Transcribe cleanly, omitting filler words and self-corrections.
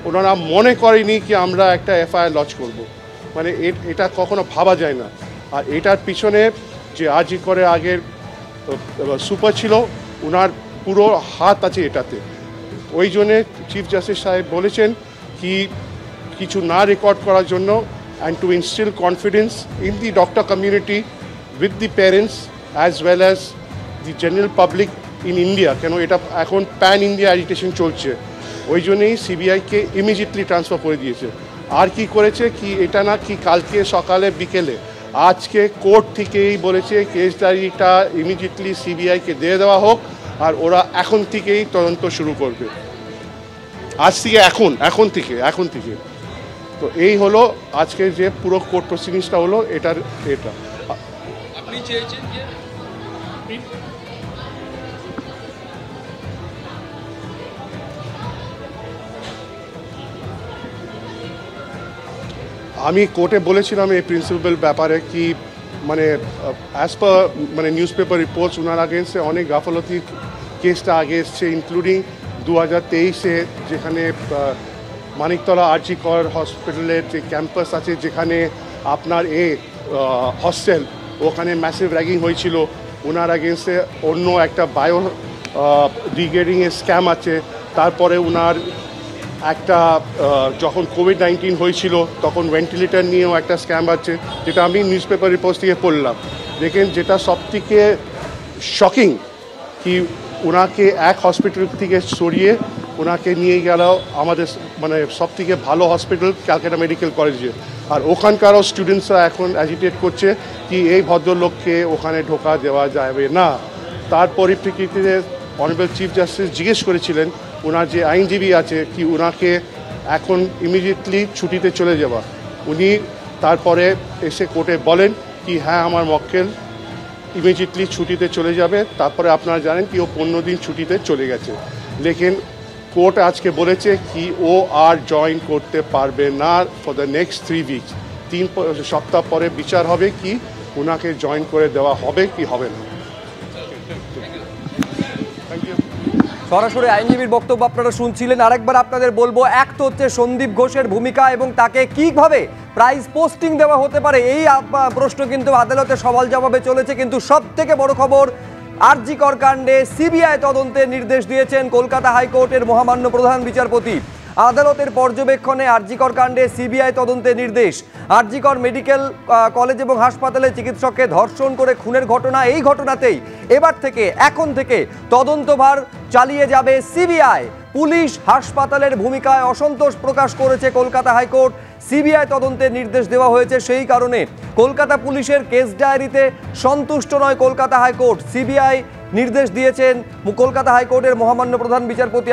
ওনারা মনে করেনি কি আমরা একটা এফআইআর লঞ্চ করব। মানে এটা কখনো ভাবা যায় না। আর এটার পিছনে যে আরজি করে আগের সুপার ছিল, ওনার পুরো হাত আছে এটাতে। ওই জন্যে চিফ জাস্টিস সাহেব বলেছেন কি কিছু না রেকর্ড করার জন্য, and to instil confidence in the doctor community with the parents as well as the general public in India. কেন এটা এখন প্যান ইন্ডিয়া অ্যাজিটেশন চলছে, ওই জন্যেই সিবিআইকে ইমিডিয়েটলি ট্রান্সফার করে দিয়েছে। আর কি করেছে কি এটা না কি কালকে সকালে বিকেলে আজকে কোর্ট থেকেই বলেছে কেস ডায়েরিটা ইমিডিয়েটলি সিবিআইকে দিয়ে দেওয়া হোক, আর ওরা এখন থেকেই তদন্ত শুরু করবে। আজ থেকে এখন থেকে তো এই হলো আজকে যে পুরো কোর্ট প্রসিডিংসটা হলো এটা। আপনি চেয়েছেন যে আমি কোর্টে বলেছিলাম এই প্রিন্সিপাল ব্যাপারে কি মানে অ্যাজ পার মানে নিউজ পেপার রিপোর্টস ওনার আগেন্সে অনেক গাফলতি কেসটা আগে এসছে, ইনক্লুডিং 2023-এ যেখানে মানিকতলা আরজি কর হসপিটালের যে ক্যাম্পাস আছে যেখানে আপনার হস্টেল, ওখানে ম্যাসিভ র্যাগিং হয়েছিল। ওনার আগেন্সে অন্য একটা বায়ো ডিগ্রেডিংয়ের স্ক্যাম আছে। তারপরে ওনার একটা যখন কোভিড-19 হয়েছিল তখন ভেন্টিলেটার নিয়েও একটা স্ক্যাম আছে, যেটা আমি নিউজ পেপার রিপোর্ট থেকে পড়লাম। দেখেন যেটা সবথেকে শকিং কি ওনাকে এক হসপিটাল থেকে সরিয়ে ওনাকে নিয়ে গেল আমাদের মানে সবথেকে ভালো হসপিটাল ক্যালকাটা মেডিকেল কলেজে। আর ওখানকারও স্টুডেন্টসরা এখন অ্যাজিটেট করছে কি এই ভদ্রলোককে ওখানে ঢোকা দেওয়া যাবে না। তার পরিপ্রেক্ষিতে অনারেবল চিফ জাস্টিস জিজ্ঞেস করেছিলেন ওনার যে আইনজীবী আছে কি ওনাকে এখন ইমিডিয়েটলি ছুটিতে চলে যাওয়া। উনি তারপরে এসে কোর্টে বলেন কি হ্যাঁ আমার মক্কেল ইমিডিয়েটলি ছুটিতে চলে যাবে। তারপরে আপনারা জানেন কি ও 15 দিন ছুটিতে চলে গেছে। লেকিন কোর্ট আজকে বলেছে কি ও আর জয়েন করতে পারবে না ফর দ্য নেক্সট 3 উইকস। 3 সপ্তাহ পরে বিচার হবে কি ওনাকে জয়েন করে দেওয়া হবে কি হবে না। সরাসরি আইনজীবীর বক্তব্য আপনারা শুনছিলেন। আরেকবার আপনাদের বলবো, এক তো হচ্ছে সন্দীপ ঘোষের ভূমিকা এবং তাকে কিভাবে প্রাইজ পোস্টিং দেওয়া হতে পারে এই প্রশ্ন কিন্তু আদালতে সওয়াল জবাবে চলেছে। কিন্তু সব থেকে বড় খবর, আরজি কর কাণ্ডে সিবিআই তদন্তের নির্দেশ দিয়েছেন কলকাতা হাইকোর্টের মহামান্য প্রধান বিচারপতি। আদালতের পর্যবেক্ষণে আরজি কর কাণ্ডে সিবিআই তদন্তের নির্দেশ। আরজি কর মেডিকেল কলেজ এবং হাসপাতালে চিকিৎসককে ধর্ষণ করে খুনের ঘটনা, এই ঘটনাতেই এবার থেকে এখন থেকে তদন্তভার চালিয়ে যাবে সিবিআই। পুলিশ হাসপাতালের ভূমিকায় অসন্তোষ প্রকাশ করেছে কলকাতা হাইকোর্ট। সিবিআই তদন্তের নির্দেশ দেওয়া হয়েছে, সেই কারণে কলকাতা পুলিশের কেস ডায়েরিতে সন্তুষ্ট নয় কলকাতা হাইকোর্ট। সিবিআই নির্দেশ দিয়েছেন কলকাতা হাইকোর্টের মহামান্য প্রধান বিচারপতি।